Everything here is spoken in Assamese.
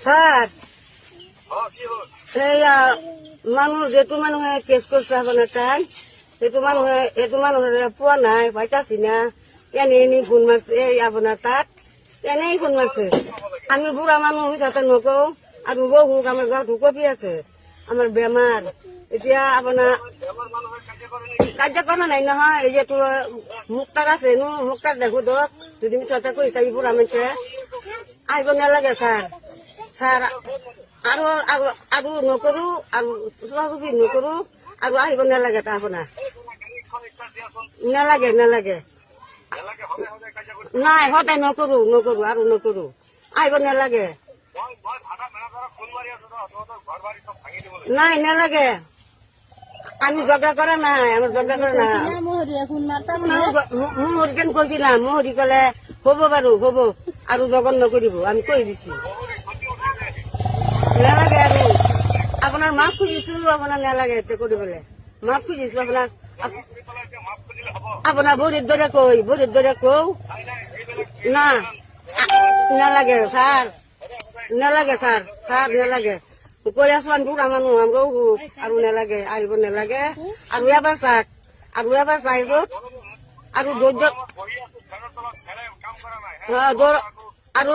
স্যাৰ এই মানুষ যেহেতু মানুহে কেস কৰছে আপনাৰ টান সেইটো মানুহে পোৱা নাই পাইতাছি না এনে ফোন মারছে এই আপনার তাত এনেই ফোন মারছে আমি বুড়া মানুষ তাতে নকও আর বহুক আমার গাঁত কপি আছে আমার বেমার এতিয়া আপনার কার্য করা নাই নহয় এই যে তোর মুক্তার আছে মুক্তার দেখো দক যদি মিছতে কই তাই বুড়া মানুষে আইব নালাগে স্যার স্যার আৰু আৰু নকৰো আৰু চোৱাচুপি নকৰো আৰু আহিব নালাগে তাৰ আপোনাৰ নালাগে নালাগে নাই সদায় নকৰো আৰু নকৰো আহিব নালাগে নাই নালাগে আমি ঝগড়া কৰা নাই আমাৰ ঝগড়া কৰা নাই মুহুৰি কেন কৈছিলাম মুহুৰি কলে হ'ব বাৰু হ'ব আৰু জগন নকৰিব আমি কৈ দিছি নালাগে আৰু আপোনাৰ মাফ খুজিছো আপোনাৰ নালাগে এতে কৰিবলৈ মাফ খুজিছো আপোনাৰ ভৰিৰ দৰে কওঁ না নালাগে স্যাৰ নালাগে স্যাৰ নালাগে কৈ আছো আমি বুঢ়া মানুহ আমাৰো আৰু নালাগে আহিব নালাগে আৰু এবাৰ চাওক চাইব আৰু ধৈৰ্য আৰু